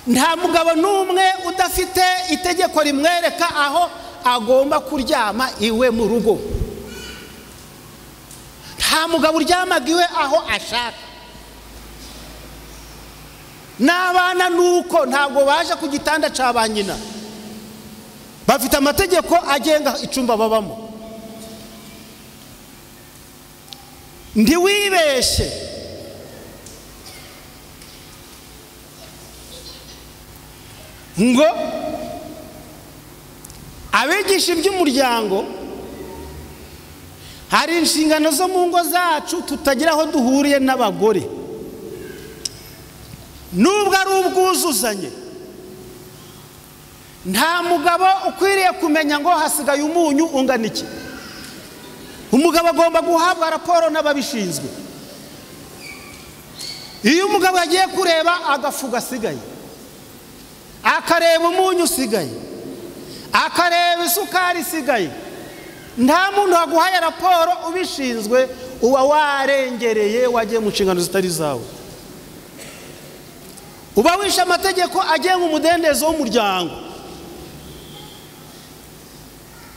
nta mugabo n'umwe udafite itegeko rimwereka aho agomba kuryama iwe mu rugo. nta mugabo uryamaga iwe aho ashaka. n'abana nuko ntabwo baje ku gitanda cya ba nyina, bafite amategeko agenga icumba babamo. Ntiwibeshye ngo abigisha iby'umuryango hari inshingano zo mu ngo zacu tutagira aho duhuriye n'abagore, nubwo ari ubwuzuzanye. nta mugabo ukwiriye kumenya ngo hasigaye umunyu ungana iki. umugabo agomba guhabwa raporo n'ababishinzwe. iyo umugabo yagiye kureba agafu gasigaye, akareba umunyu usigaye, akareba isukari isigaye, nta muntu waguhaye raporo ubishinzwe, uba warengereye, wagiye mu nshingano zitari zawe, uba wishe amategeko agenga umudendezo w'umuryango.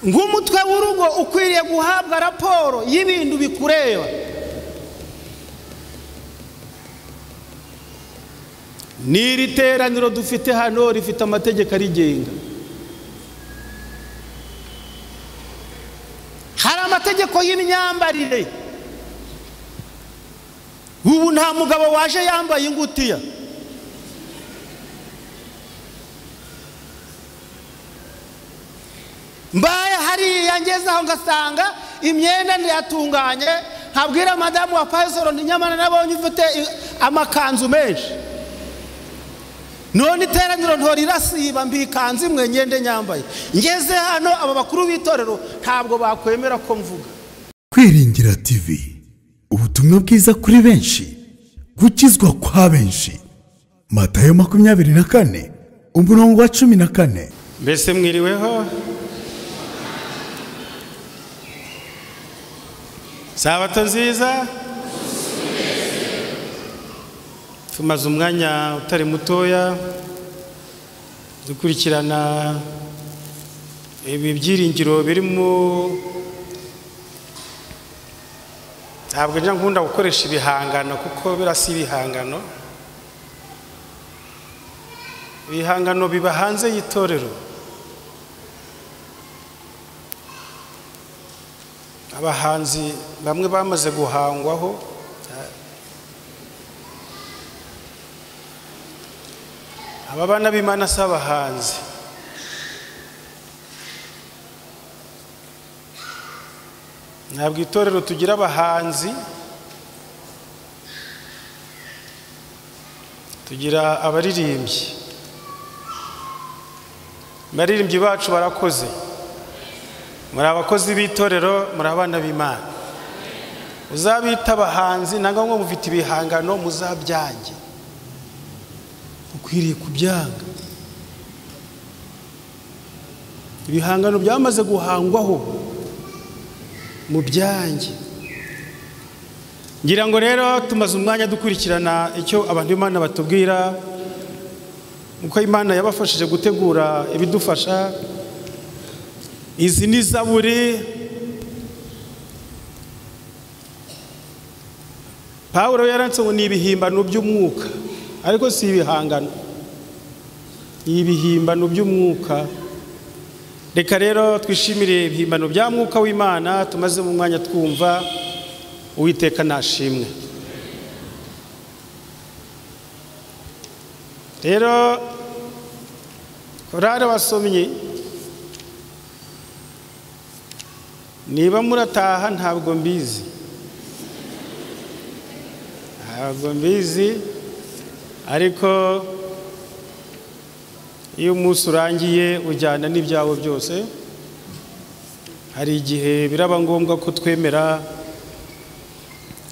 nk'umutwe w'urugo ukwiriye guhabwa raporo y'ibintu bikureba. n'iri teraniro dufite hano rifite amategeko arigenga. hari amategeko y'imyambarire. ubu nta mugabo waje yambaye ingutiya. mbaye hariya ngeze aho ngasanga imyenda ntiyatunganye, nkabwira madamu wa pasoro nyamara nabonye ufite amakanzu menshi, none iteraniro ntorirasiba mbikanzu imwe ngende nyambaye. ngeze hano aba bakuru b'itorero ntabwo bakwemera ko mvuga. Kwiringira TV, ubutumwa bwiza kuri benshi, gukizwa kwa benshi. Matayo 24 umurongo wa 14. mbese mwiriweho? Sabato nziza. tumaze umwanya utari mutoya dukurikirana ibi byiringiro birimo. ntabwo njya nkunda gukoresha ibihangano kuko birasi ibihangano. ibihangano biba hanze y'itorero. abahanzi bamwe bamaze guhangwaho. aba bana b'Imana si abahanzi. ntabwo itorero tugira abahanzi, tugira abaririmbyi. abaririmbyi bacu barakoze. muri abakozi b'itorero, muri abana b'Imana. uzabita abahanzi nanga ngo mufite ibihangano muzabyange, ukwiriye kubyanga. ibihangano byamaze guhangwaho mu byange. ngira ngo rero tumaze umwanya dukurikirana icyo abantu b'Imana batubwira, uko Imana yabafashije gutegura ibidufasha. izi ni zaburi. Pawulo yaranditse ngo ni ibihimbano by'umwuka, ariko si ibihangano. ibihimbano by'umwuka. reka rero twishimire ibihimbano bya mwuka w'Imana tumaze mu mwanya twumva. Uwiteka nashimwe. rero korari wasomye, niba murataha ntabwo mbizi, ariko iyo umunsi urangiye ujyana n'ibyawe byose. hari igihe biraba ngombwa ko twemera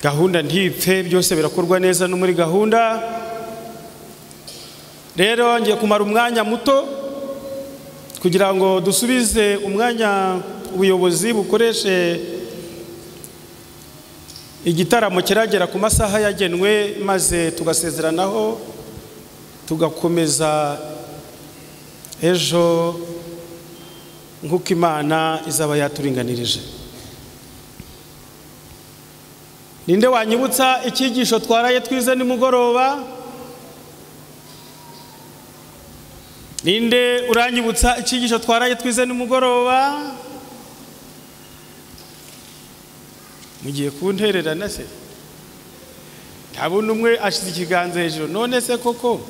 gahunda ntipfe, byose birakorwa neza no muri gahunda. rero ngiye kumara umwanya muto kugira ngo dusubize umwanya ubuyobozi bukoreshe igitaramo kiragera ku masaha yagenwe, maze tugasezeranaho tugakomeza ejo nk'uko Imana izaba yaturinganirije. Ninde wanyibutsa icyigisho twaraye twize nimugoroba? Ninde uranyibutsa icyigisho twaraye twize nimugoroba? Mugiye kuntererana se? Ntabona umwe ashize ikiganza hejuru. None se koko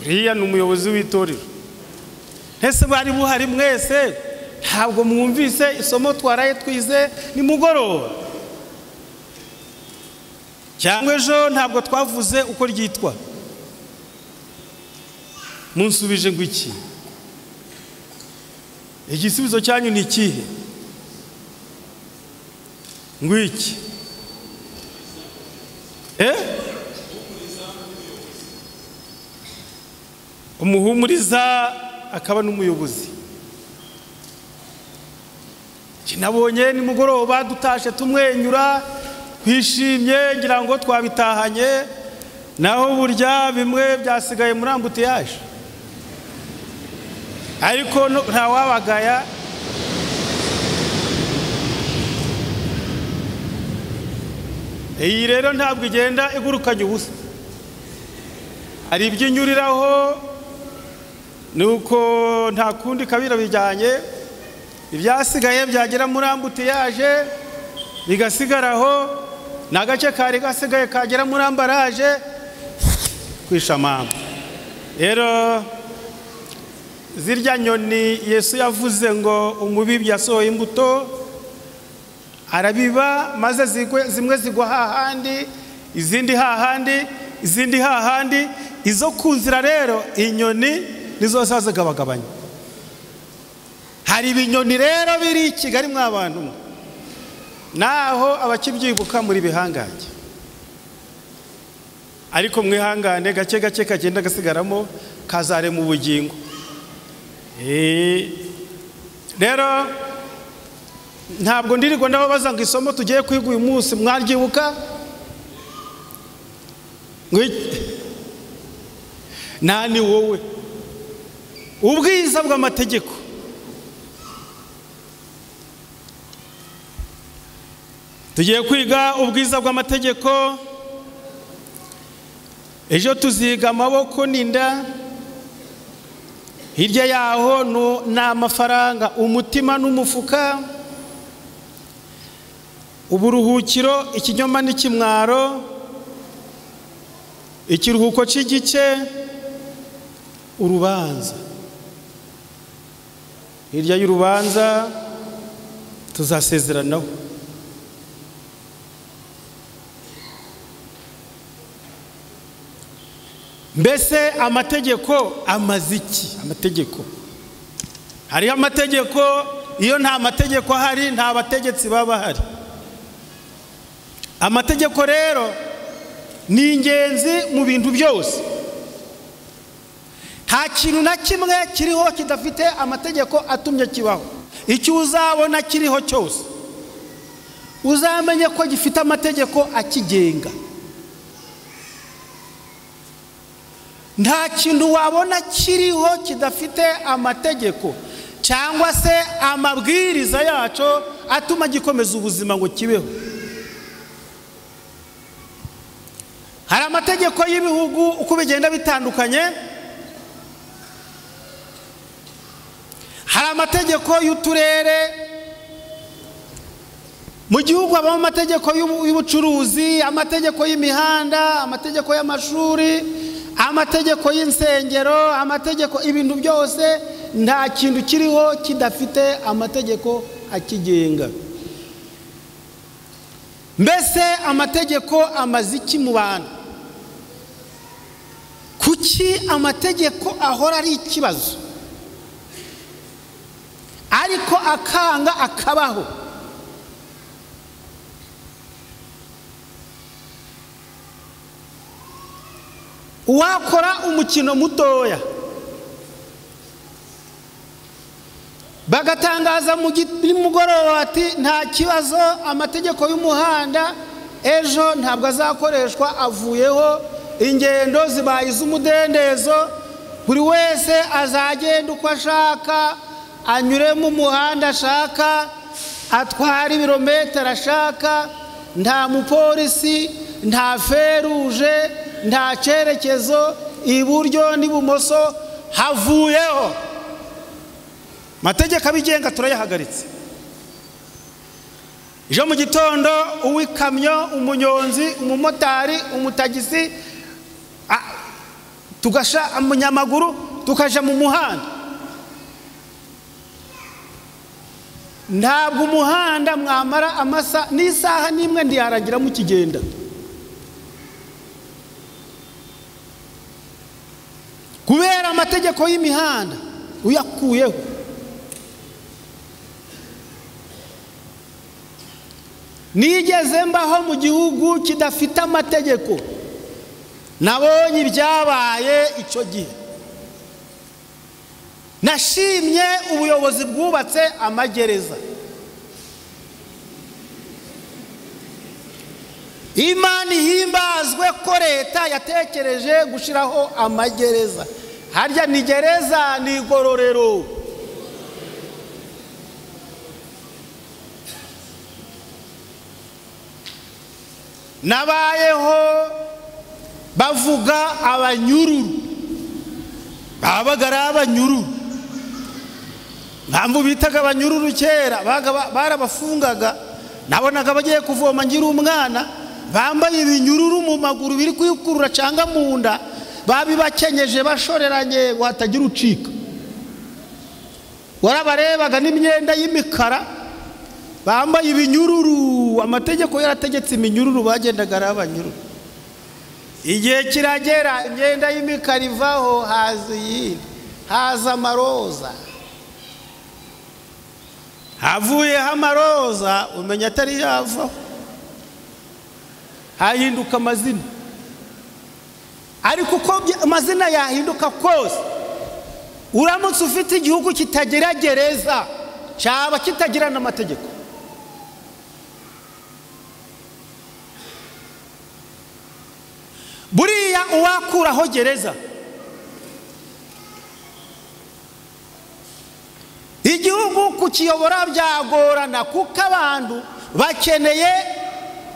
uriya ni umuyobozi w'itorero? Ese bari buhari mwese? Ntabwo mwumvise isomo twaraye twize nimugoroba? Cyangwa ejo ntabwo twavuze uko ryitwa? Munsubije ngo iki? Igisubizo cyanyu ni ikihe? Ngo iki? Umuhumuriza akaba n'umuyobozi. Kinabonye nimugoroba dutashe tumwenyura twishimye ngira ngo twabitahanye, naho burya bimwe byasigaye muri ambutiyaje. Ariko nta wabagaya. Iyi rero ntabwo igenda igurukanye ubusa. Hari ibyinyuriraho nuko nta kundi kabira bijyanye, ibyasigaye byagera muri ambutiyaje bigasigaraho, n'agace kari gasigaye kagera muri ambaraje kwishamama. Rero zirya nyoni Yesu yavuze ngo umubibyi yasohoye imbuto arabiba, maze zimwe zigwa hahandi, izindi hahandi, izindi hahandi. Izo kunzira rero inyoni nizo zazagabagabanya. Hari ibinyoni rero biri i Kigali mw'abantu, naho abakibyibuka muri bihangange, ariko mwihangane gake gake kagenda gasigaramo kazare mu bugingo. Rero ntabwo ndirirwa ndababaza ngo isomo tugiye kwiga uyu munsi mwaryibuka? Nani wowe? Ubwiza bw'amategeko. Tugiye kwiga ubwiza bw'amategeko. Ejo tuziga amaboko n'inda. Hirya yaho n'amafaranga, umutima n'umufuka, uburuhukiro, ikinyoma n'ikimwaro, ikiruhuko cy'igice, urubanza. Hirya y'urubanza tuzasezeranaho. Mbese amategeko amaziki? Amategeko, hariho amategeko. Iyo nta mategeko ahari nta bategetsi baba bahari. Amategeko rero ni ingenzi mu bintu byose. Nta kintu na kimwe kiriho kidafite amategeko atumye kibaho. Icyo uzabona kiriho cyose uzamenye ko gifite amategeko akigenga. Nta kintu wabona kiriho kidafite amategeko cyangwa se amabwiriza yaco atuma gikomeza ubuzima ngo kibeho. Hari amategeko y'ibihugu uko bigenda bitandukanye. Hari amategeko y'uturere. Mu gihugu habamo amategeko y'ubucuruzi, amategeko y'imihanda, amategeko y'amashuri, amategeko y'insengero, amategeko ibintu byose. Nta kintu kiriho kidafite amategeko akigenga. Mbese amategeko amaziki mu bantu? Kuki amategeko ahora ari ikibazo ariko akanga akabaho? Uwakora umukino mutoya bagatangaza mu mugoroba ati nta kibazo, amategeko y'umuhanda ejo ntabwo azakoreshwa, avuyeho, ingendo zibaye iz'umudendezo, buri wese azagenda uko ashaka, anyure mu muhanda ashaka, atwara ibirometero ashaka, nta mupolisi, nta feruje, nta cyerekezo, iburyo n'ibumoso havuyeho. Amategeko abigenga turayahagaritse. Ejo mu gitondo uw'ikamyo, umunyonzi, umumotari, umutagisi, tugasha umunyamaguru tukaja mu muhanda. Ntabwo umuhanda mwamara n'isaha n'imwe ndiyarangira mu kigenda. Kubera amategeko y'imihanda uyakuyeho. Nigeze mbaho mu gihugu kidafite amategeko, nabonye ibyabaye icyo gihe. Nashimye ubuyobozi bwubatse amagereza. Imana ihimbazwe ko leta yatekereje gushiraho amagereza. Harya ni gereza ni igororero. Nabayeho bavuga abanyururu, babagara abanyururu. Mpamvu bitaga abanyururu kera barabafungaga, nabonaga bagiye kuvoma ngira umwana bambaye ibinyururu mu maguru biri kwikurura cyangwa mu nda, babibakenyeje bashoreranye watagira ucika. Warabarebaga n'imyenda y'imikara bambaye ibinyururu, amategeko yarategetse iminyururu, bagendaga ari abanyururu. Igihe kiragera imyenda y'imikara ivaho, haza iyindi, haza amaroza. Havuyeho amaroza umenya atari yavaho, hahinduka amazina. Ariko uko amazina yahinduka kose, uramutse ufite igihugu kitagira gereza cyaba kitagira n'amategeko. Buriya uwakuraho gereza, igihugu kukiyobora byagorana, kuko abantu bakeneye,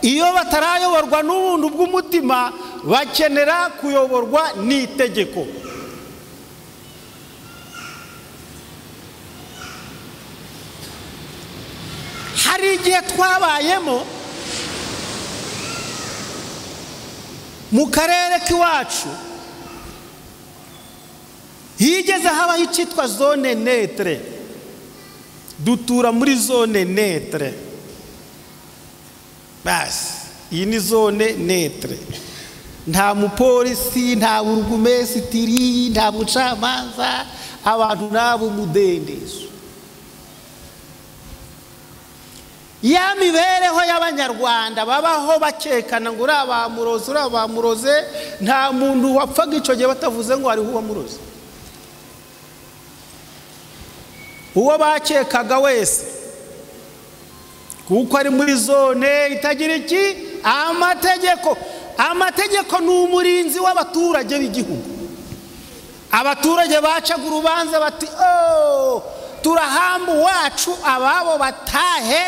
iyo batarayoborwa n'ubuntu bw'umutima, bakenera kuyoborwa n'itegeko. Hari igihe twabayemo mu karere k'iwacu, higeze habaho icyitwa zone netre. Dutura muri zone netre. Basi iyi ni zone netre. Nta mupolisi, nta burugumesitiri, nta mucamanza, abantu nabo umudendezo. Ya mibereho y'abanyarwanda babaho bakekana ngo urabamuroze, nta muntu wapfaga icyo gihe batavuze ngo hariho uwamuroze. Uwo bakekaga wese, kuko ari muri zone itagira iki? Amategeko. Amategeko ni umurinzi w'abaturage b'igihugu. Abaturage bacaga urubanza bati, oh, turahamba uwacu, ababo batahe.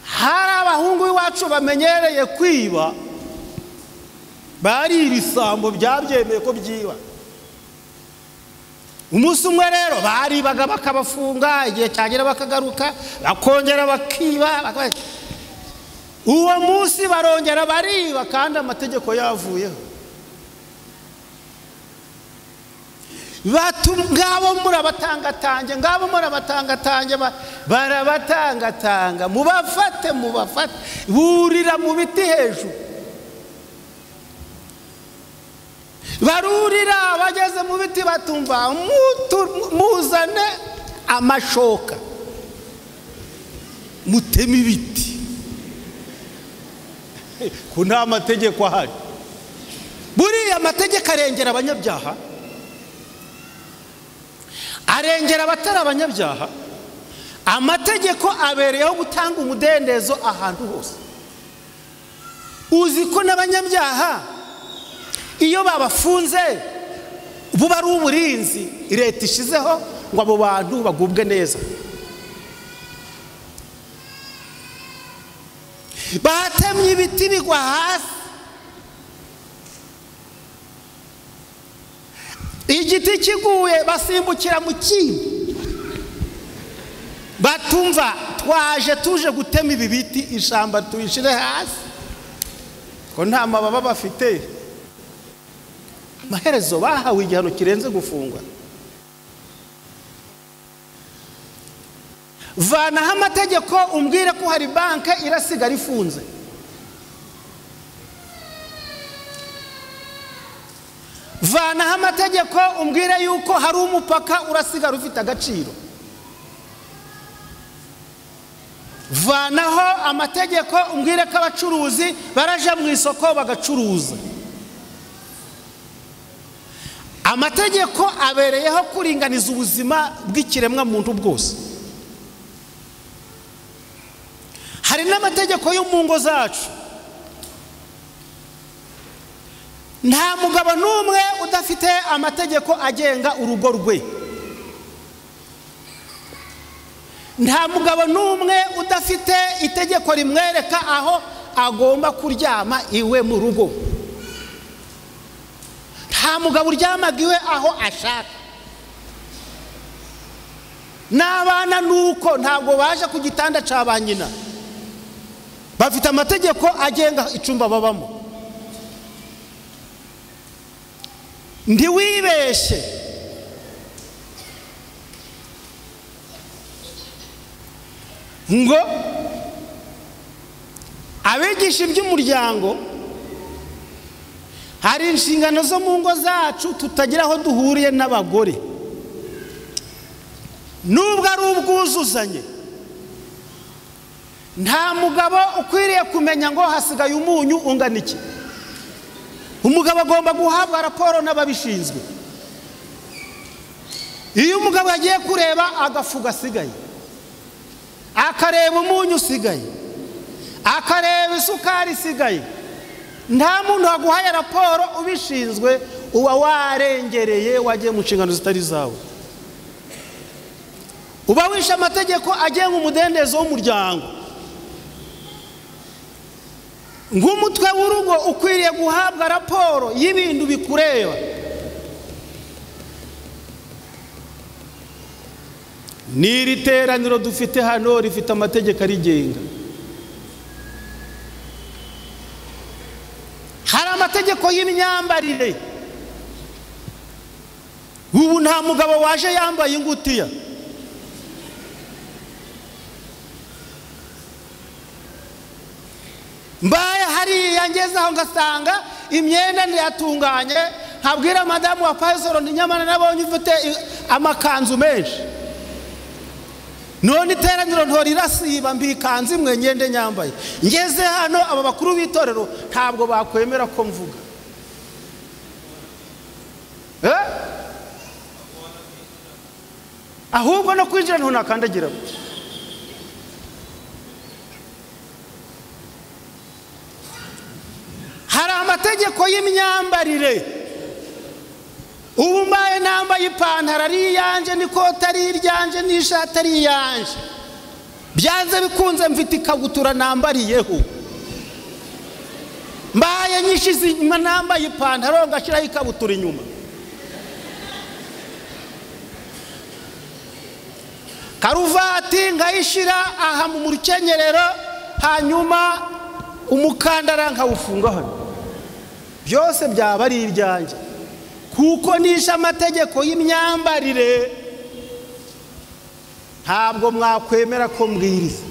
Hari abahungu b'iwacu bamenyereye kwiba, bari ibisambo byabyemeye ko byiba. Umunsi umwe rero baribaga bakabafunga, igihe cyagera bakagaruka bakongera bakiba. Uwo munsi barongera bariba kandi amategeko yavuyeho. Ngabo murabatangatange, ngabo murabatangatange, barabatangatanga, mubafate, burira mu biti hejuru. Barurira bageze mu biti batumva, muzane amashoka muteme ibiti. Ko nta mategeko ahari. Buriya amategeko arengera abanyabyaha, arengera abatari abanyabyaha. Amategeko abereyeho gutanga umudendezo ahantu hose. uzi ko n'abanyabyaha iyo babafunze buba ari uburinzi leta ishizeho ngo abo bantu bagubwe neza. Batemye ibiti bigwa hasi, igiti kiguye basimbukira mu kindi, batumva twaje tuje gutema ibi biti ishamba tuyishire hasi ko nta mababa bafite. Maherezo bahawe igihano kirenze gufungwa. Vanaho amategeko umbwire ko hari banke irasigara ifunze. Vanaho amategeko umbwire yuko hari umupaka urasigara ufite agaciro. Vanaho amategeko umbwire ko abacuruzi baraja mu isoko bagacuruza. Amategeko abereyeho kuringaniza ubuzima bw'ikiremwa muntu bwose. Hari n'amategeko yo mu ngo zacu. Nta mugabo n'umwe udafite amategeko agenga urugo rwe. Nta mugabo n'umwe udafite itegeko rimwereka aho agomba kuryama iwe mu rugo. Nta mugabo uryamaga iwe aho ashaka. N'abana nuko ntabwo baje ku gitanda ca ba nyina. Bafite amategeko agenga icumba babamo. Ndiwibeshe ngo abigisha iby'umuryango hari inshingano zo mu ngo zacu tutagira aho duhuriye n'abagore. Nubwo ari ubwuzuzanye, nta mugabo ukwiriye kumenya ngo hasigaye umunyu ungana iki. Umugabo agomba guhabwa raporo n'ababishinzwe. Iyo umugabo yagiye kureba agafu gasigaye, akareba umunyu usigaye, akareba isukari isigaye, nta muntu waguhaye raporo ubishinzwe, uba warengereye wagiye mu nshingano zitari zawe. Uba wishe amategeko agenga umudendezo w'umuryango. Nk'umutwe w'urugo ukwiriye guhabwa raporo y'ibintu bikureba. N'iri teraniro dufite hano rifite amategeko arigenga. Hari amategeko y'imyambarire. Ubu nta mugabo waje yambaye ingutiya. Mbaye hariya ngeze aho ngasanga imyenda ntiyatunganye, nkabwira madamu wa pasoro nyamara nabonye ufite amakanzu menshi. None iteraniro ntorirasiba mbikanze imwe ngende nyambaye. Ngeze hano aba bakuru b'itorero ntabwo bakwemera ko mvuga. Ahubwo no kwinjira ntunakandagira. Hari amategeko y'imyambarire. Ubu mbaye nambaye ipantaro ari iyanje, n'ikoti ari iryanje, n'ishati ari iyanje. Byanze bikunze mfite ikabutura nambariyeho. Mbaye nyishize inyuma nambaye ipantaro ngashyiraho ikabutura inyuma. Karuvati ngayishira aha mu rukenyerero, hanyuma umukandara nkawufunga hano. Byose byaba ari ibyanje kuko nisha amategeko y'imyambarire. Ntabwo mwakwemera ko mbwiriza.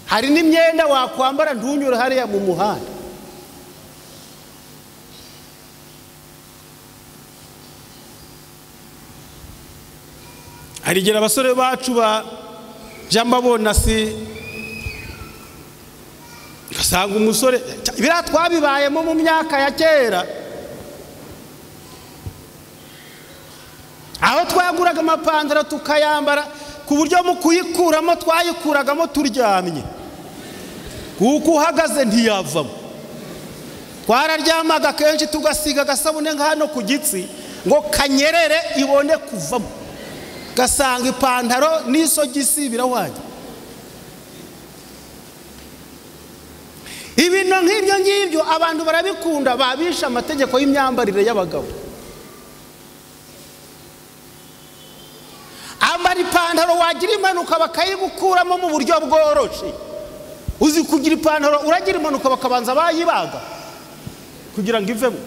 Hari n'imyenda wakwambara ntunyure hariya mu muhanda. Harigera abasore bacu ba jambabona si gasanga umusore bira twabibayemo mu myaka ya kera, aho twaguraga amapantaro tukayambara ku buryo mu kuyikuramo twayikuragamo turyamye kuko uhagaze ntiyavamo. Twararyamaga kenshi tugasiga agasabune nka hano ku gitsi ngo kanyerere ibone kuvamo, gasanga ipantaro n'isogisi birawanya. Ibintu nk'ibyo ngibyo abantu barabikunda, babisha amategeko y'imyambarire y'abagabo. Ambara ipantaro wagira impanuka bakayigukuramo mu buryo bworoshe. Uzi kugira ipantaro uragira impanuka bakabanza bayibaga kugira ngo ivemo.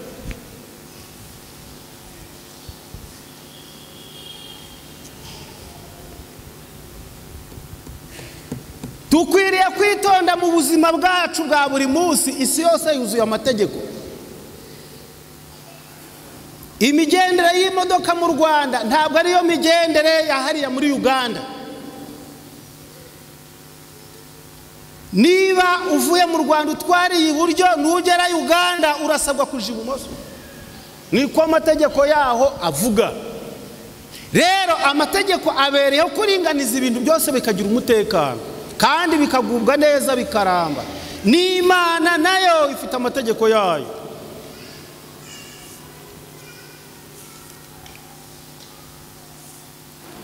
Dukwiriye kwitonda mu buzima bwacu bwa buri munsi. Isi yose yuzuye amategeko. Imigendere y'imodoka mu Rwanda ntabwo ariyo migendere yahariya muri Uganda. Niba uvuye mu Rwanda utwariye iburyo nugera Uganda urasabwa kuja ibumoso, niko amategeko yaho avuga. Rero amategeko abereyeho kuringaniza ibintu byose bikagira umutekano kandi bikagubwa neza bikaramba. N'Imana nayo ifite amategeko yayo.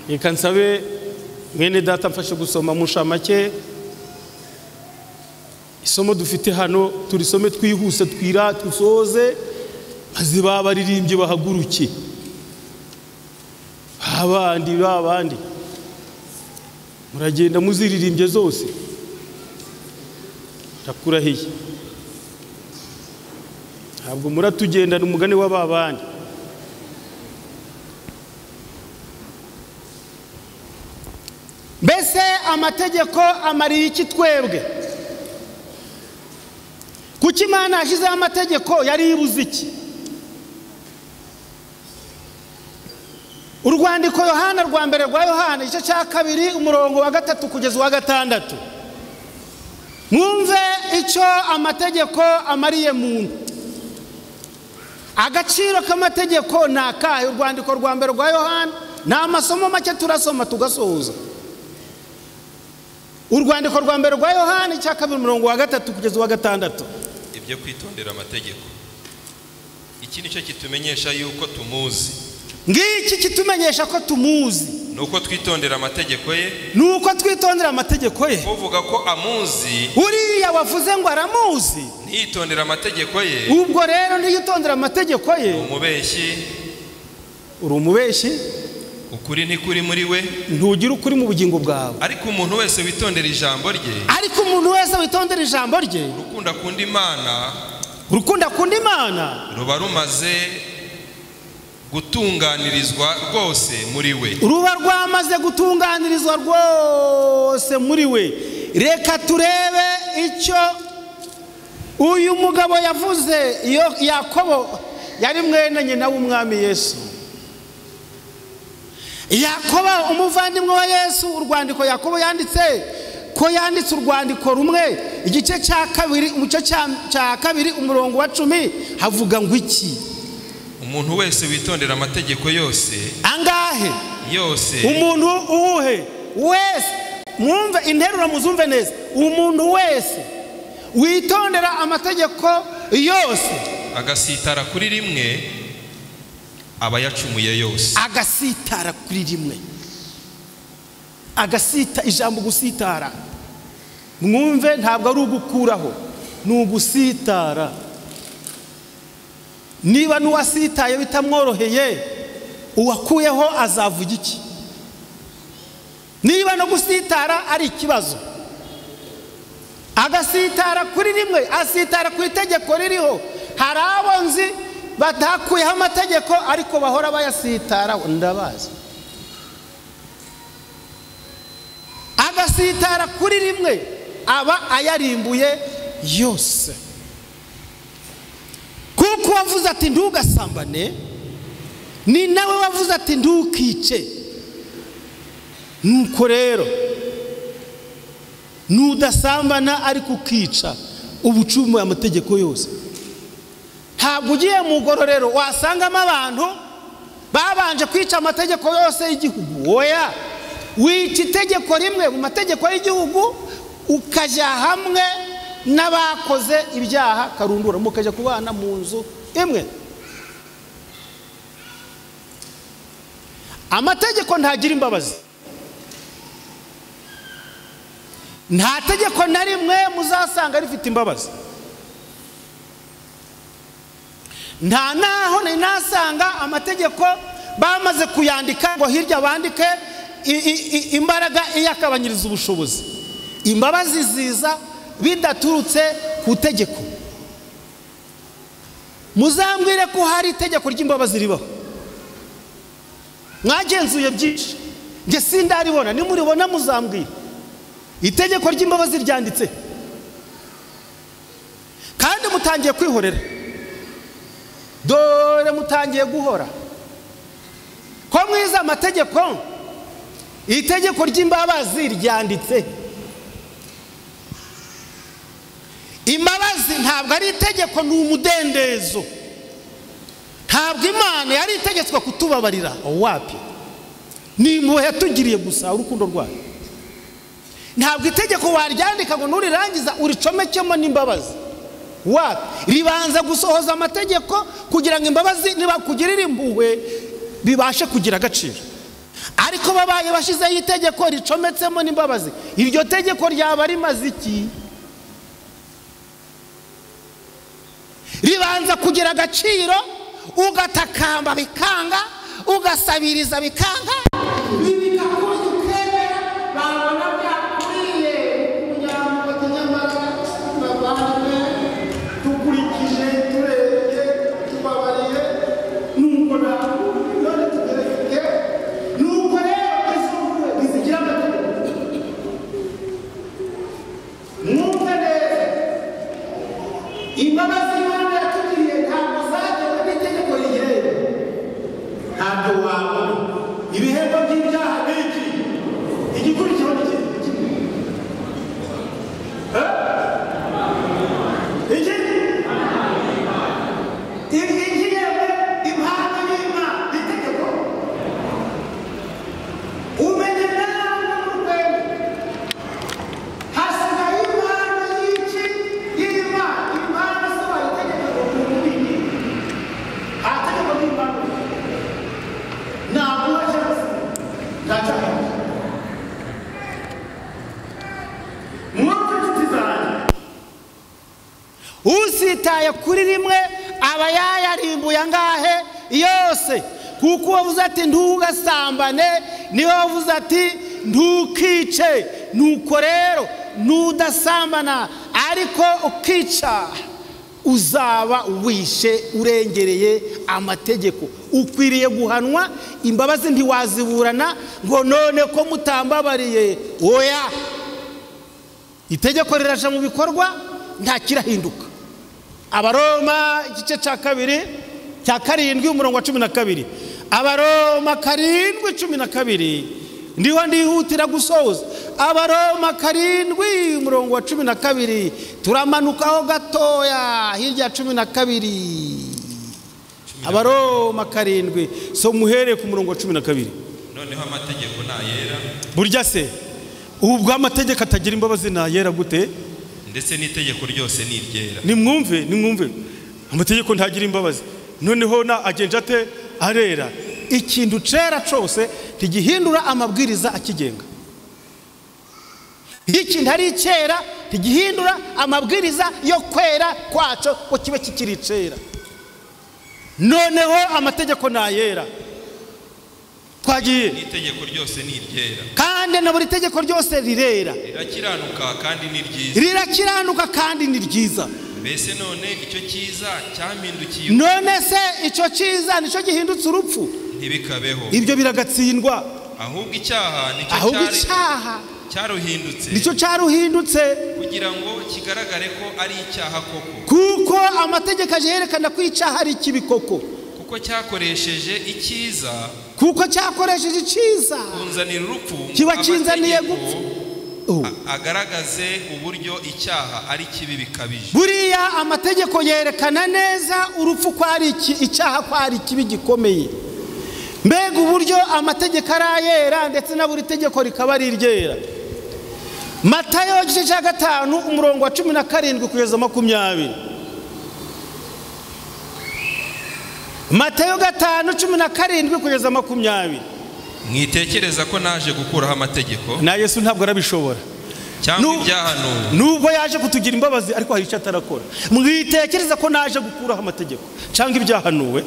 Reka nsabe mwene data mfashe gusoma mushamake isomo dufite hano, turisome twihuse twira tusoze, maze babaririmbye bahaguruke abandi muragenda muziririmbye zose. Ndakurahiye ntabwo muratugendana umugani w'ababandi. Mbese amategeko amariye iki twebwe? Kuki Imana yashyizeho amategeko yari ibuze iki? Urwandiko Yohana rwa mbere rwa Yohana igice cya 2 umurongo wa 3 kugeza wa 6. Mwumve icyo amategeko amariye muntu. Agaciro k'amategeko nakahe? Urwandiko rwa mbere rwa Yohana na amasomo make turasoma tugasoza. Urwandiko rwa mbere rwa Yohana cya 2 umurongo wa 3 kugeza wa 6. Ibyo kwitondera amategeko, iki nicyo kitumenyesha yuko tumuzi. Ngiki kitumenyesha ko tumuzi, nuko twitondera amategeko ye. Nuko twitondera amategeko ye. Uvuga ko amuzi, uriya wavuze ngo aramuzi, ntitondera amategeko ye. Ubwo rero ntiyitondera amategeko ye, umubeshyi. Uri umubeshyi, ukuri ntikuri muri we, ntugira ukuri mu bugingo bwawe. Ariko umuntu wese witondera ijambo rye, Rukunda akunda Imana, ruba rumaze gutunganirizwa rwose muri we. Ruba rwamaze gutunganirizwa rwose muri we. Reka turebe icyo uyu mugabo yavuze. Iyo Yakobo yari mwene nyina w'umwami Yesu. Yakobo umuvandimwe wa Yesu. Urwandiko Yakobo yanditse ko yanditse urwandiko rumwe igice cya 2 umuce cya 2 umurongo wa 10 havuga ngo iki? Umuntu wese witondera amategeko yose. Angahe? Yose. Umuntu uwuhe? Wese. Mwumve interuro muzumve neza. Umuntu wese witondera amategeko yose agasitara kuri rimwe aba yacumuye yose. Agasitara kuri rimwe. Agasita, ijambo gusitara mwumve ntabwo ari ugukuraho, ni ugusitara. Niba nuwasitaye bitamworoheye uwakuyeho azavuga iki? Niba no gusitara ari ikibazo, agasitara kuri rimwe, asitara ku itegeko ririho. Hari abonzi batakuyeho amategeko ariko bahora bayasitara, ndabazi. Agasitara kuri rimwe aba ayarimbuye yose. Kuko wavuze ati ntugasambane, ni nawe wavuze ati ntukice. Nuko rero nudasambana ariko ukica ubucumuye amategeko yose. Ntabwo ugiye mu gororero wasangamo abantu babanje kwica amategeko yose y'igihugu. Oya, wica itegeko rimwe mu mategeko y'igihugu ukajya hamwe n'abakoze ibyaha karundura mukajya kubana mu nzu imwe. Amategeko ntagira imbabazi. Nta tegeko na rimwe muzasanga rifite imbabazi. Nta naho nasanga amategeko bamaze kuyandika ngo hirya bandike imbaraga iyakabanyiriza ubushobozi. Imbabazi ziza bidaturutse ku tegeko. Muzambwire ko hari itegeko ry'imbabazi ribaho. Mwagenzuye byinshi, nge sindaribona, nimuribona muzambwire. Itegeko ry'imbabazi ryanditse kandi mutangiye kwihorera. Dore mutangiye guhora ko mwiza amategeko. Itegeko ry'imbabazi ryanditse. Imbabazi ntabwo ari itegeko, ni umudendezo. Ntabwo Imana yari itegetswe kutubabarira. Wapi? Ni impuhwe yatugiriye gusa urukundo rwayo. Ntabwo itegeko waryandika ngo nurirangiza uricomekemo n'imbabazi. Wapi? Ribanza gusohoza amategeko kugira ngo imbabazi nibakugirira impuhwe bibashe kugira agaciro. Ariko babaye bashizeho itegeko ricometsemo n'imbabazi, iryo tegeko ryaba rimaze iki? Ribanza kugira agaciro, ugatakamba bikanga, ugasabiriza bikanga, bikakuza ukemera, babona byakuriye umunyamugozi nyamara babane tukurikije turebye tubabariye nuko none tugereke nuko rero izuba bizigira amategeko. Mwumve neza, imbabazi Imana yatugiriye ntabwo zagewe n'itegeko rigera. Ntabwo wabona ibihembo by'ibyaha n'iki igikurikiraho n'iki yewe impano y'Imana itegeko. Umenye nawe n'urwego hasigaye impano y'iki y'Imana. Impano isaba itegeko ku mubiri. Nta tegeko ry'Imana. Ntabwo wajyaze ntacyaha. Mwumve inshuti zanjye, usitaye kuri rimwe aba yayarimbuye angahe yose. Kuko wavuze ati ntugasambane, niyo wavuze ati ntukice. Nuko rero nudasambana ariko ukica, uzaba wishe urengereye amategeko. Ukwiriye guhanwa. Imbabazi ntiwaziburana ngo none ko mutambabariye. Oya, itegeko riraja mu bikorwa, nta kirahinduka. Abaroma igice cya 2 cya 7 umurongo wa 12. Abaroma 7:12 ndiho ndihutira gusoza. Abaroma 7 umurongo wa 12 turamanukaho gatoya hirya 12. Abaroma 7 so muhere ku murongo wa 12. Noneho amategeko nayera. Burya se ubwo amategeko atagira imbabazi nayera gute? Ndetse n'itegeko ryose ni iryera. Nimwumve amategeko ntagira imbabazi. Noneho na agenje ate arera. Ikintu cera cyose ntigihindura amabwiriza akigenga. Ikintu ari cera ntigihindura amabwiriza yo kwera kwaco ko kibe kikiri cera. Noneho amategeko nayera. Twagiye itegeko ryose ni iryera. Kandi na buri tegeko ryose rirera. Rirakiranuka kandi ni ryiza. Rirakiranuka kandi ni ryiza. Mbese none icyo cyiza cyamindukiye. None se icyo cyiza nicyo gihindutse urupfu? Ntibikabeho. Ibyo biragatsindwa. Ahubwo icyaha nicyo cyaruhindutse. Nicyo cyaruhindutse kugira ngo kigaragare ko ari icyaha koko. Kuko amategeko aje yerekana ko icyaha ari kibi koko. Kuko cyakoresheje icyiza. Kuko cyakoresheje icyiza. Kunzanira urupfu. Kiba kinzaniye gupfa. Agaragaze uburyo icyaha ari kibi bikabije. Buriya amategeko yerekana neza urupfu ko ari icyaha ko ari kibi gikomeye. Mbega uburyo amategeko arayera ndetse na buri tegeko rikaba ari iryera. Matayo igice cya 5 umurongo wa 17 kugeza 20. Matayo 5:17 kugeza 20. Mwitekereza ko naje gukuraho amategeko na Yesu ntabwo arabishobora cyangwa ibyahanuwe nubwo yaje kutugira imbabazi ariko hari icyo atarakora. Mwitekereza ko naje gukuraho amategeko cyangwa ibyahanuwe?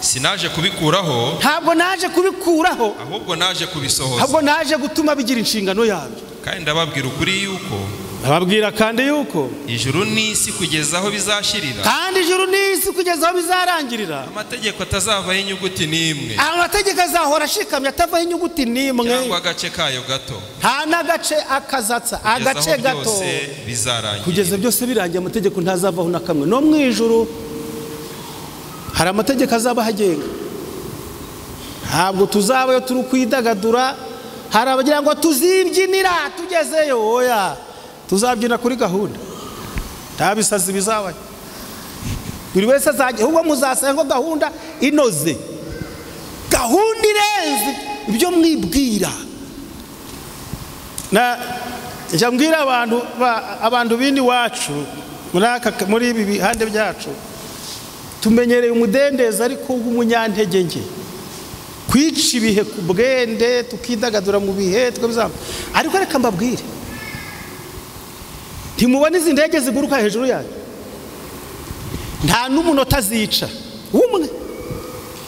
Sinaje kubikuraho, ntabwo naje kubikuraho, ahubwo naje kubisohoza, ahubwo naje gutuma bigira inshingano yabyo. kandi ndababwira ukuri yuko ababwira kandi yuko ijuru n'isi kugeza aho bizashirira, kandi ijuru n'isi kugeza aho bizarangirira, amategeko atazavaho inyuguti n'imwe, amategeko azahora ashikamye atavaho inyuguti n'imwe, cyangwa agace kayo gato, nta n'agace akazatsa, agace gato, kugeza byose birangiye. Amategeko ntazavaho na kamwe. No mu ijuru hari amategeko azaba hagenga. Ntabwo tuzabayo turi kwidagadura. Hari abagira ngo tuzibyinira tugezeyo, oya, tuzabyina kuri gahunda, nta bisazi bizabaye. Buri wese azajya, ahubwo muzasanga gahunda inoze, gahunda irenze ibyo mwibwira. Na njya mbwira abantu bindi wacu muri ibi bihande byacu, tumenyereye umudendezi ariko w'umunyantege nke, kwica ibihe ku bwende, tukidagadura mu bihe twabizamba. Ariko reka mbabwire, ntimubona izi ndege ziguruka hejuru yayo? Nta n'umunota zica,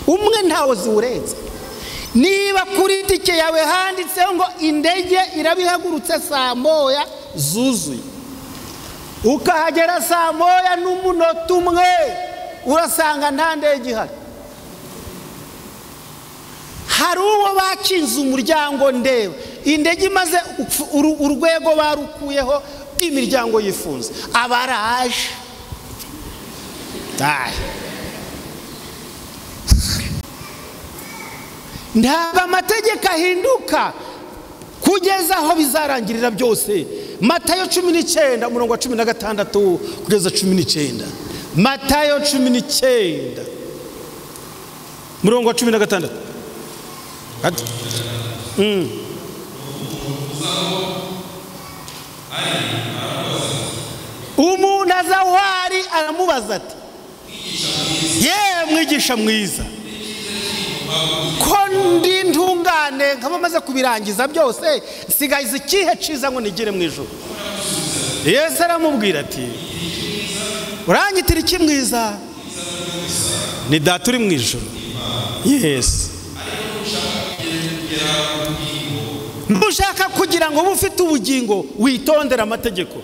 umwe ntawo ziwurenze. Niba kuri tike yawe handitseho ngo indege irabihagurutse saa moya zuzuye, ukahagera saa moya n'umunota umwe, urasanga nta ndege ihari. Hari uwo bakinze umuryango ndeba, indege imaze urwego barukuyeho, imiryango yifunze, abaraje. Ntabwo amategeko ahinduka kugeza aho bizarangirira byose. Matayo 19 umurongo wa 16 kugeza 19. Matayo 19 umurongo wa 16. Umuntu aza aho ari aramubaza ati, ye mwigisha mwiza, ko ndi ntungane nkaba maze kubirangiza byose, sigaye ikihe ciza ngo nigire mu ijuru? Yesu aramubwira ati, uranyitira iki mwiza? Ni data uri mu ijuru. Yesu, nushaka kugira ngo ube ufite ubugingo, witondera amategeko.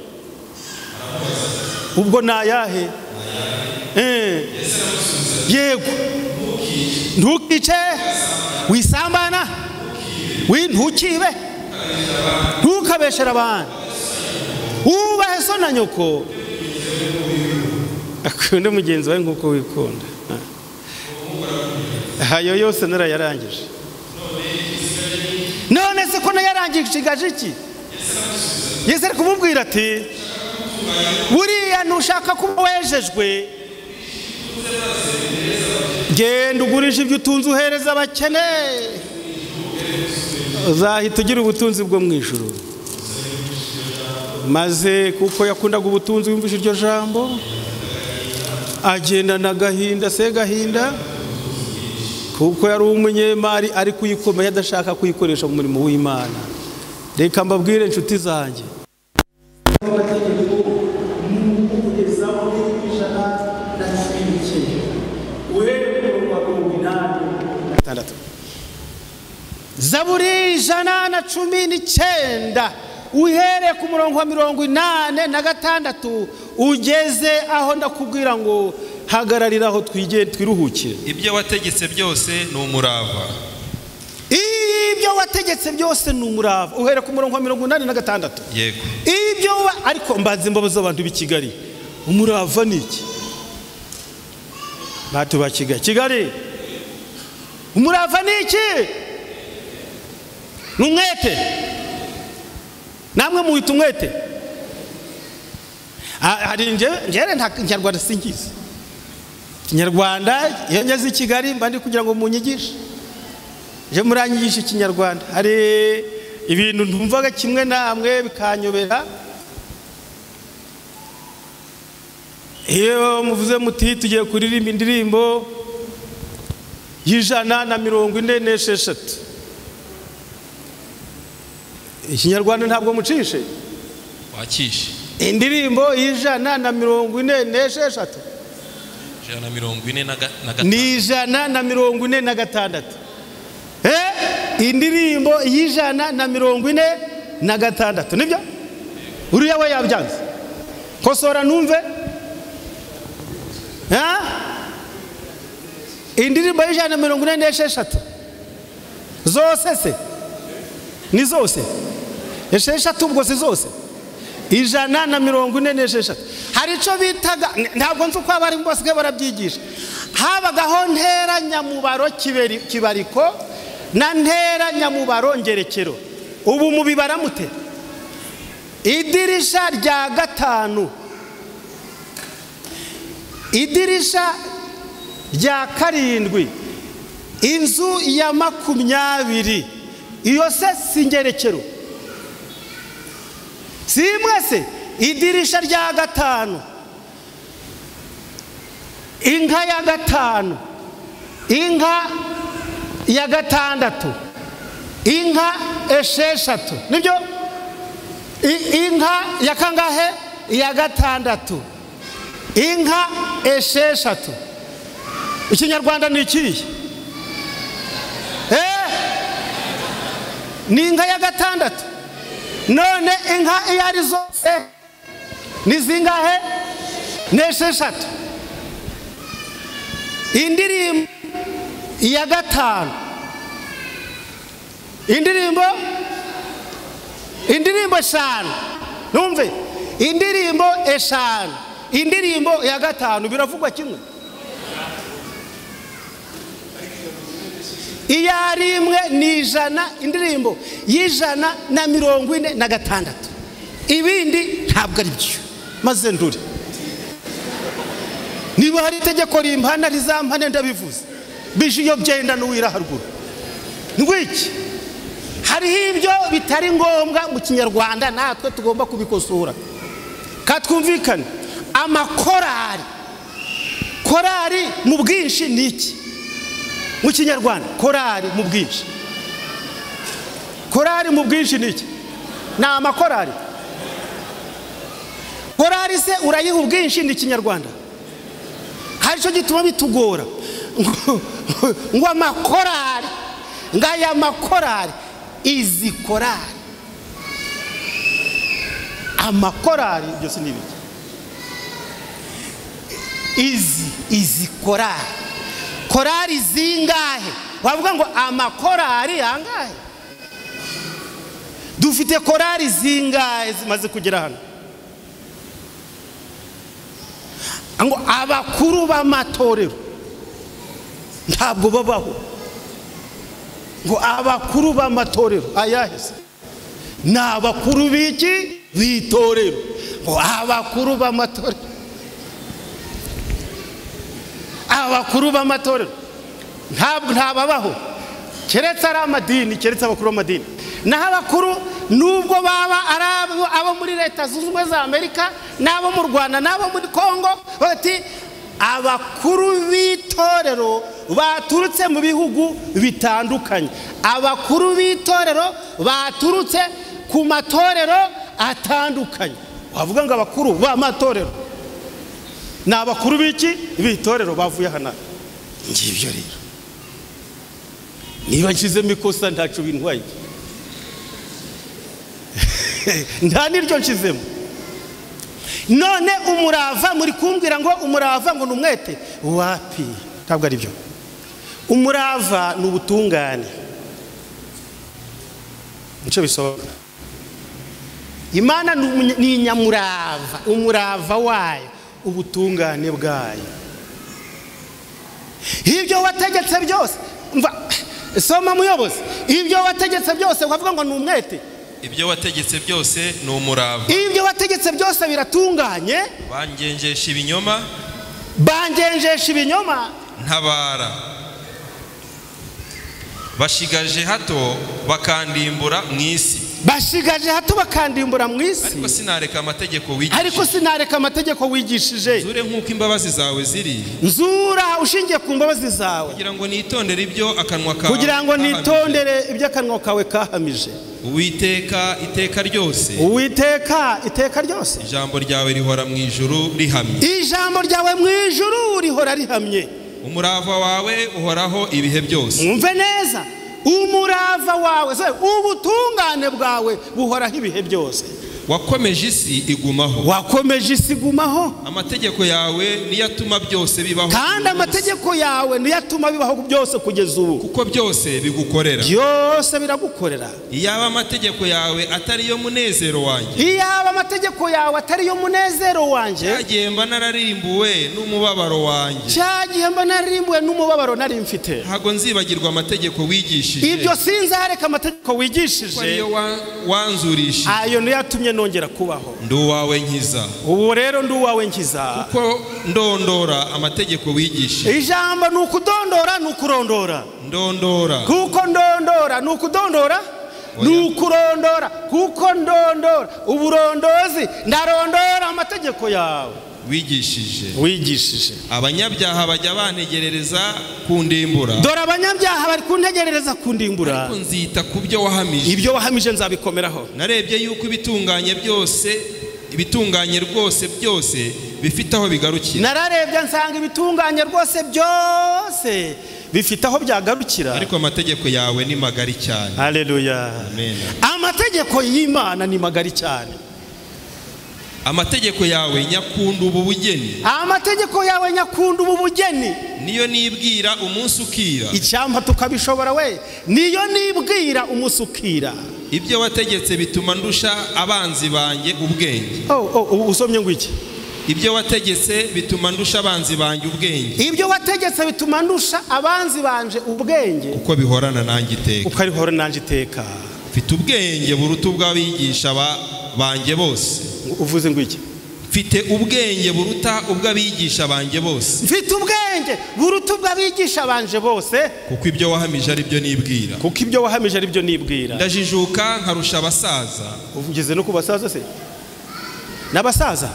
Ubwo nayahe? Yego, ntukice, wisambana, ntukibe, ntukabeshera abantu, ubahe so na nyoko, akunde mugenzi wawe nk'uko wikunda. Ayo yose narayarangije. None se ko nayarangije igaje iki? Yesu ari kumubwira ati, buriya nushaka kuba wejejwe, genda ugurisha ibyo utunze uhereza abakene, uzahita ugira ubutunzi bwo mu ijuru. Maze kuko yakundaga ubutunzi, yumvise iryo jambo, agendana agahinda, se gahinda, kuko yari umunyemari ari kuyikomeye, adashaka kuyikoresha mu murimo w'Imana. Reka mbabwire inshuti zanjye, Zaburi 119 uhere ku murongo wa 86 ugeze aho ndakubwira ngo hagararira aho twiruhukire. Ibyo wategetse byose ni umurava. Ibyo wategetse byose ni umurava. Uhere ku murongo wa 86. Yego. Ibyo ariko mbanze mbabaza abantu b'i Kigali, umurava ni iki? Batu ba Kigali, umurava ni iki? Numwete. Namwe muhita umwete. Hari njere nta Kinyarwanda singize. Kinyarwanda iyo ngeze i Kigali mba ndi kugira ngo munyigishe. Je muranyigisha Kinyarwanda. Hari ibintu ntumvaga kimwe namwe bikanyobera. Iyo muvuze muti tugiye kuririmba indirimbo y'146, Ikinyarwanda ntabwo mucishe wakishe indirimbo y'146 ni 146. Indirimbo y'146 nibyo uriya we yabyanze. Kosora numve. Indirimbo y'146 zose se ni zose esheshatu ubwo si zose 146. Hari ico bitaga, ntabwo nzi uko abari bose barabyigisha, habagaho ntera nyamubaro kibariko na ntera nyamubaro ngerekero. Ubu mubibara mute? Idirisha rya gatanu, idirisha rya karindwi, inzu ya 20, iyo se singerekero. Simwe se idirisha rya gatanu, inka ya gatanu, inka ya gatandatu, inka esheshatu nibyo. Inka ya kangahe? Ya gatandatu, inka esheshatu. Ikinyarwanda ni iki? Ni inka ya gatandatu. None inka iyo ari zose ni zingahe? Nesheshatu. Indirimbo ya gatanu, indirimbo 5. Numve, indirimbo 5, indirimbo ya gatanu biravugwa kimwe. Iyari imwe ni 100, indirimbo y'146. Ibindi ntabwo ari byo. Maze nduri niba hari itegeko rimpana rizampane ndabivuze bije iyo byenda n'uwira haruguru. Ngwiki hari ibyo bitari ngombwa mu Kinyarwanda, natwe tugomba kubikosora katwumvikane. Amakorari, korari mu bwinshi ni iki mu Kinyarwanda? Korari mu bwinshi, korari mu bwinshi ni iki? Ni amakorari. Korari se urayiha ubwinshi ni Kinyarwanda? Hari cyo gituma bitugora ngo amakorari, ngaya makorari, izi korari, amakorari byose ni biki? Izi korari, korari zingahe? Wavuga ngo amakorari angahe? Dufite korari zingahe zimaze kugera hano? Ngo abakuru b'amatorero ntabwo babaho. Ngo abakuru b'amatorero ayahise ni abakuru b'iki? B'itorero. Ngo abakuru b'amatorero, abakuru b'amatorero ntababaho keretse ari amadini, keretse abakuru b'amadini. Naho abakuru nubwo baba ari abo muri Leta Zunze Ubumwe za Amerika, n'abo mu Rwanda, n'abo muri Kongo, bati abakuru b'itorero baturutse mu bihugu bitandukanye, abakuru b'itorero baturutse ku matorero atandukanye. Wavuga ngo abakuru b'amatorero ni abakuru b'iki? B'itorero bavuye hano. Ngibyo rero niba nshizemo ikosa ntacu bintwaye, nta niryo nshizemo. None umurava muri kumbwira ngo umurava ngo numwete wapi? Ntabwo ari byo. Umurava ni ubutungane, nico bisobanura. Imana ni nyamurava, umurava wayo, ubutungane bwayo. Ibyo wategetse byose, umva soma muyobozi, ibyo wategetse byose wavuga ngo numwete. Ibyo wategetse byose ni umurava. Ibyo wategetse byose biratunganye. Bangenjesha ibinyoma, bangenjesha ibinyoma. Ntabara. bashigaje hato bakandimbura mu isi. Bashigaje hato bakandimbura mu isi. Ariko sinareka amategeko wigishije. Ariko sinareka amategeko wigishije. Nzure nk'uko imbabazi zawe ziri. Nzura ushingiye ku mbabazi zawe. Kugira ngo nitondere ibyo akanwa kawe. Kugira ngo nitondere ibyo akanwa kawe kahamije. Uwiteka iteka ryose. Uwiteka iteka ryose. Ijambo ryawe rihora mu ijuru rihamye. Ijambo ryawe mu ijuru rihora rihamye. Umurava wawe uhoraho ibihe byose. Mwumve neza. Umurava wawe, ubutungane bwawe buhoraho ibihe byose. Wakomeje isi igumaho. Wakomeje isi igumaho. Amategeko yawe niyo atuma byose bibaho. Kandi amategeko yawe niyo atuma bibaho byose kugeza ubu. Kuko byose bigukorera. Byose biragukorera. Iyaba amategeko yawe atari yo munezero wanjye. Iyaba amategeko yawe atari yo munezero wanjye. Cyagihe mba nararimbuwe n'umubabaro wanjye. Cyagihe mba nararimbuwe n'umubabaro nari mfite. Ntago nzibagirwa amategeko wigishije. Ibyo sinzareka amategeko wigishije. Kuko niyo wanzurishije. Ayo niyo yatumye nongera kubaho. Ndi uwawe nkiza. Ubu rero ndi uwawe nkiza. Kuko ndondora amategeko wigishije. Ijambo ni ukudondora ni ukurondora. Ndondora. Kuko ndondora ni ukudondora ni ukurondora. Kuko ndondora uburondozi ndarondora amategeko yawe wigishije. Abanyabyaha bajya bantegerereza kundimbura. Dore abanyabyaha bari kuntegerereza kundimbura. Ariko nzita ku byo wahamije. Ibyo wahamije nzabikomeraho. Narebye yuko ibitunganye rwose byose bifite aho bigarukira. Nararebye nsanga ibitunganye rwose byose bifite aho byagarukira. Ariko amategeko yawe ni magari cyane. Haleluya. Amen. Amategeko y'Imana ni magari cyane. Amategeko yawe nyakunda ubu bugeni. Amategeko yawe nyakunda ubu bugeni. Niyo nibwira umunsi ukira. Icyampa tukabishobora we. Niyo nibwira umunsi ukira. Ibyo wategetse bituma ndusha abanzi banjye ubwenge. Usomye ngo iki? Ibyo wategetse bituma ndusha abanzi banjye ubwenge. Ibyo wategetse bituma ndusha abanzi banje ubwenge. Kuko bihorana nanjye iteka. Uko arihora nanjye iteka. Mfite ubwenge buruta ubw'abigisha banjye bose. Uvuze ngo iki? Mfite ubwenge buruta ubw'abigisha banjye bose. Mfite ubwenge buruta ubw'abigisha banje bose. Kuko ibyo wahamije ari byo nibwira. Kuko ibyo wahamije ari byo nibwira. Ndajijuka nkarusha abasaza. Uvugeze no ku basaza se? N'abasaza?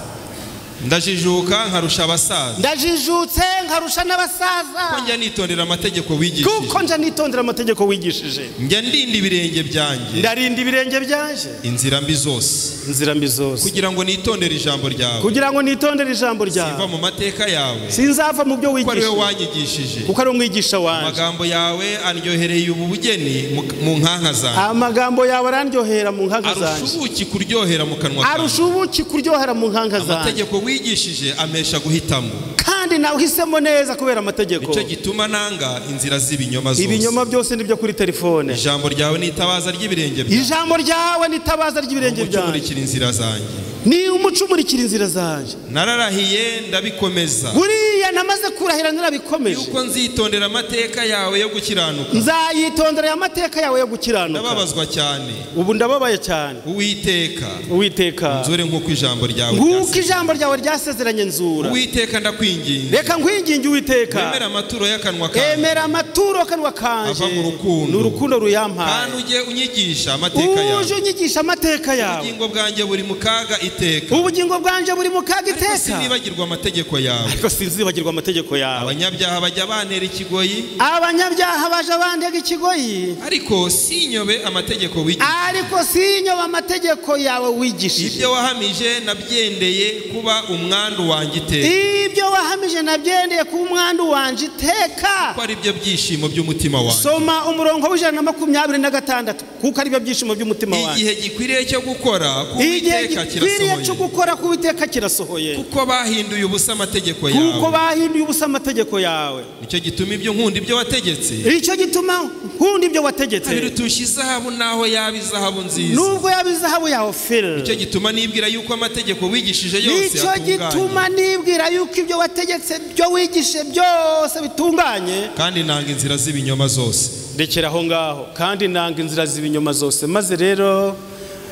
Ndajijuka nkarusha abasaza. Ndajijutse nkarusha n'abasaza. Kuko njya nitondera amategeko wigishije. Kuko njya nitondera amategeko wigishije. Njya ndinda ibirenge byanjye. Ndarinda ibirenge byanjye. Inzira mbi zose. Inzira mbi zose. Kugira ngo nitondere ijambo ryawe. Kugira ngo nitondere ijambo ryawe. Sinva mu mateka yawe. Sinzava mu byo wigishije. Kuko ariwe wanyigishije. Kuko ari umwigisha wanjye. Amagambo yawe andyohereye ubu bugeni mu nkanka zanjye. Amagambo yawe arandyohera mu nkanka zanjye. Arusha ubuki kuryohera mu kanwa kanjye. Arusha ubuki kuryohera mu nkanka zanjye. Amategeko wigishije amesha guhitamo. Kandi nawe uhisemo neza kubera amategeko. Nicyo gituma nanga inzira z'ibinyoma zose. Ibinyoma byose nibyo kuri telefone. Ijambo ryawe ni itabaza ry'ibirenge byanjye. Ijambo ryawe ni itabaza ry'ibirenge byanjye. Umucumurikira inzira zanjye. Ni umucumurikira inzira zanjye. Nararahiye ndabikomeza. Buriya namaze kurahira narabikomeje. Yuko nzitondera amateka yawe yo gukiranuka. Nzayitondera amateka yawe yo gukiranuka. Ndababazwa cyane. Ubu ndababaye cyane. Uwiteka. Nzure nk'uko ijambo ryawe. Nk'uko ijambo ryawe ryasezeranye nzura. Uwiteka ndakwinginga. Reka nkwinginge Uwiteka. Emera amaturo y'akanwa kanjye. Emera amaturo y'akanwa kanjye. Ava mu rukundo. N'urukundo ruyampaye. Kandi ujye unyigisha amateka yawe. Uje unyigisha amateka yawe. Ubugingo bwanjye buri mu kaga iteka. Ubugingo bwanjye buri mu kaga iteka. Ariko sinibagirwa amategeko yawe. Ariko sinzibagirwa amategeko yawe. Abanyabyaha bajya bantera ikigoyi. Abanyabyaha baje bantega ikigoyi. Ariko sinyobe amategeko wigishije. Ariko sinyobe amategeko yawe wigishije. Ibyo wahamije nabyendeye kuba umwandu wanjye iteka. Ibyo wahamije nabyendeye kuba umwandu wanjye iteka. Kuko ari byo byishimo by'umutima wanjye. Soma umurongo w'126 kuko ari byo byishimo by'umutima wanjye. Igihe gikwiriye cyo gukora kuwiteka kirasohoye. Cyo gukora kuwiteka kirasohoye. Kuko bahinduye ubusa amategeko yawe. Kuko bahinduye ubusa amategeko yawe. Nicyo gituma ibyo nkunda ibyo wategetse. Icyo gituma nkunda ibyo wategetse. Birutusha izahabu naho yaba izahabu nziza. Nubwo yaba izahabu yawe fil. Nicyo gituma nibwira yuko amategeko wigishije yose atunganye. Nicyo gituma nibwira yuko ibyo wategetse byo wigishe byose bitunganye. Kandi nanga inzira z'ibinyoma zose. Rekera aho ngaho. Kandi nanga inzira z'ibinyoma zose. Maze rero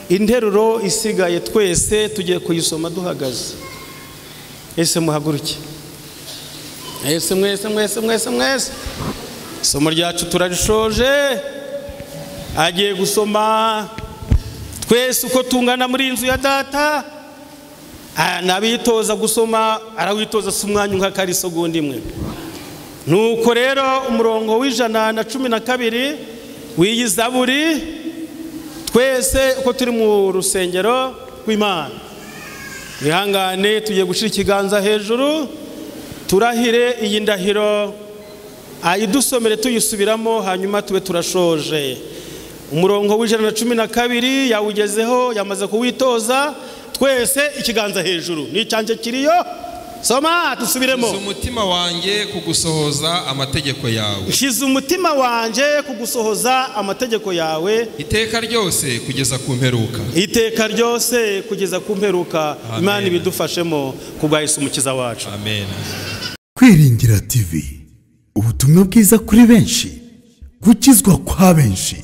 interuro isigaye twese tugiye kuyisoma duhagaze. Ese muhaguruke. Ese mwese. isomo ryacu turarishoje. Agiye gusoma twese uko tungana muri inzu ya data. Nabitoza gusoma arawitoza si umwanya nka karisogonda imwe. Nuko rero umurongo w'112 w'iyi Zaburi, twese uko turi mu rusengero rw'Imana, ihangane tugiye gushira ikiganza hejuru turahire iyi ndahiro, ayidusomere tuyisubiramo hanyuma tube turashoje. Umurongo w'112 yawugezeho, yamaze kuwitoza. Twese ikiganza hejuru ni cyanje kiriyo. Soma tusubiremo. Shize umutima wanjye kugusohoza amategeko yawe. Shize umutima wanjye kugusohoza amategeko yawe. Iteka ryose kugeza ku mperuka. Iteka ryose kugeza ku mperuka. Imana ibidufashemo kubwa Yesu umukiza wacu. Amen. Kwiringira TV, ubutumwa bwiza kuri benshi, gukizwa kwa benshi.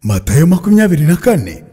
Matayo 24:14.